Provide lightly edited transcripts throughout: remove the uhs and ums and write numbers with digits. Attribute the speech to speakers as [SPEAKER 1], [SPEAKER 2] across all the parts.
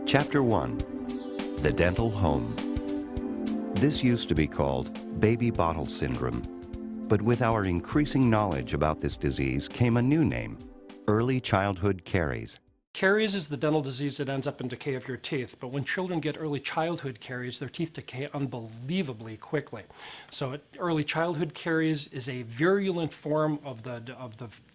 [SPEAKER 1] Chapter 1. The Dental Home. This used to be called baby bottle syndrome, but with our increasing knowledge about this disease came a new name, early childhood caries.
[SPEAKER 2] Caries is the dental disease that ends up in decay of your teeth, but when children get early childhood caries, their teeth decay unbelievably quickly. So early childhood caries is a virulent form of the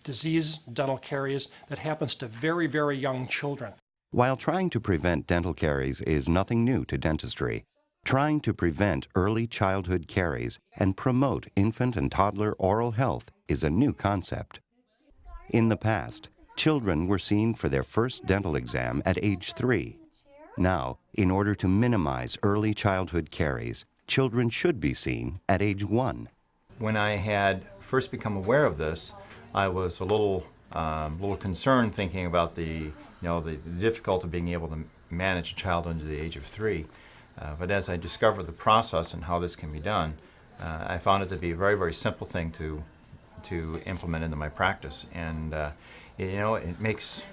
[SPEAKER 2] disease, dental caries, that happens to very, very young children.
[SPEAKER 1] While trying to prevent dental caries is nothing new to dentistry, trying to prevent early childhood caries and promote infant and toddler oral health is a new concept. In the past, children were seen for their first dental exam at age 3. Now, in order to minimize early childhood caries, children should be seen at age 1.
[SPEAKER 3] When I had first become aware of this, I was a little concerned, thinking about the difficulty of being able to manage a child under the age of 3. But as I discovered the process and how this can be done, I found it to be a very, very simple thing to implement into my practice. And it makes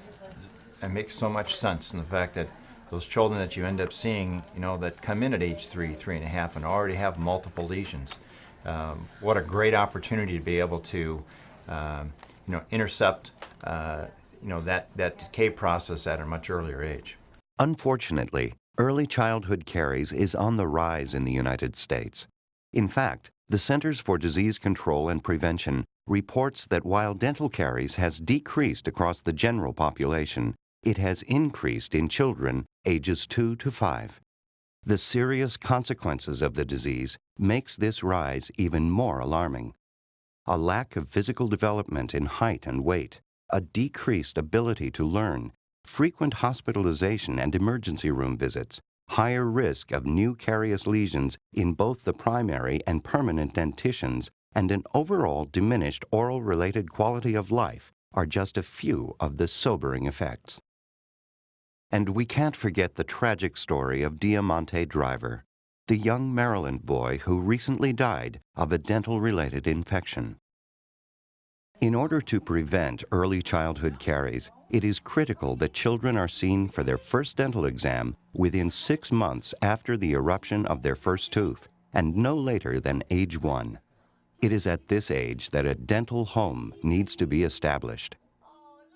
[SPEAKER 3] so much sense in the fact that those children that you end up seeing, that come in at age 3, 3.5, and already have multiple lesions. What a great opportunity to be able to, intercept, that decay process at a much earlier age.
[SPEAKER 1] Unfortunately, early childhood caries is on the rise in the United States. In fact, the Centers for Disease Control and Prevention reports that while dental caries has decreased across the general population, it has increased in children ages 2 to 5. The serious consequences of the disease makes this rise even more alarming. A lack of physical development in height and weight, a decreased ability to learn, frequent hospitalization and emergency room visits, higher risk of new carious lesions in both the primary and permanent dentitions, and an overall diminished oral-related quality of life are just a few of the sobering effects. And we can't forget the tragic story of Diamante Driver, the young Maryland boy who recently died of a dental-related infection. In order to prevent early childhood caries, it is critical that children are seen for their first dental exam within 6 months after the eruption of their first tooth, and no later than age 1. It is at this age that a dental home needs to be established.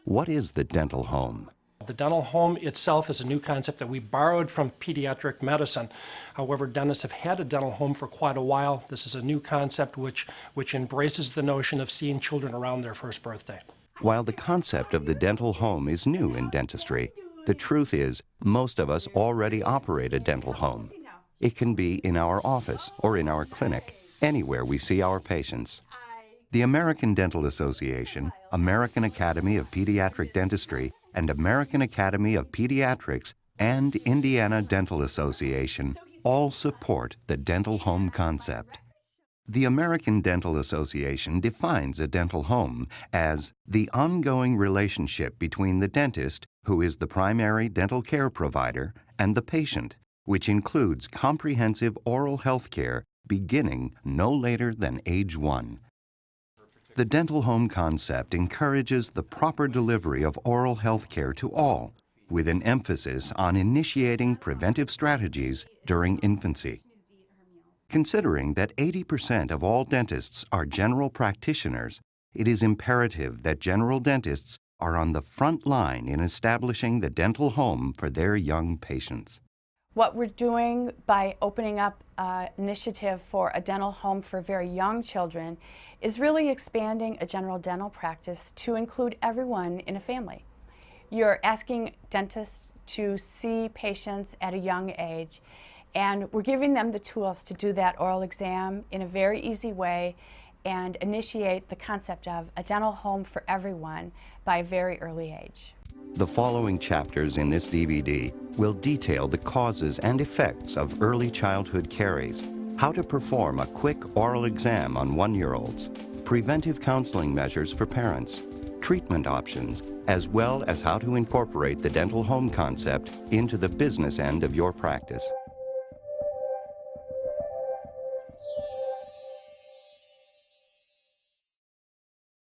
[SPEAKER 1] What is the dental home?
[SPEAKER 2] The dental home itself is a new concept that we borrowed from pediatric medicine. However, dentists have had a dental home for quite a while. This is a new concept which embraces the notion of seeing children around their first birthday.
[SPEAKER 1] While the concept of the dental home is new in dentistry, the truth is most of us already operate a dental home. It can be in our office or in our clinic, anywhere we see our patients. The American Dental Association, American Academy of Pediatric Dentistry, and American Academy of Pediatrics and Indiana Dental Association all support the dental home concept. The American Dental Association defines a dental home as the ongoing relationship between the dentist, who is the primary dental care provider, and the patient, which includes comprehensive oral health care beginning no later than age 1. The dental home concept encourages the proper delivery of oral health care to all, with an emphasis on initiating preventive strategies during infancy. Considering that 80% of all dentists are general practitioners, it is imperative that general dentists are on the front line in establishing the dental home for their young patients.
[SPEAKER 4] What we're doing by opening up an initiative for a dental home for very young children is really expanding a general dental practice to include everyone in a family. You're asking dentists to see patients at a young age, and we're giving them the tools to do that oral exam in a very easy way and initiate the concept of a dental home for everyone by a very early age.
[SPEAKER 1] The following chapters in this DVD will detail the causes and effects of early childhood caries, how to perform a quick oral exam on 1-year-olds, preventive counseling measures for parents, treatment options, as well as how to incorporate the dental home concept into the business end of your practice.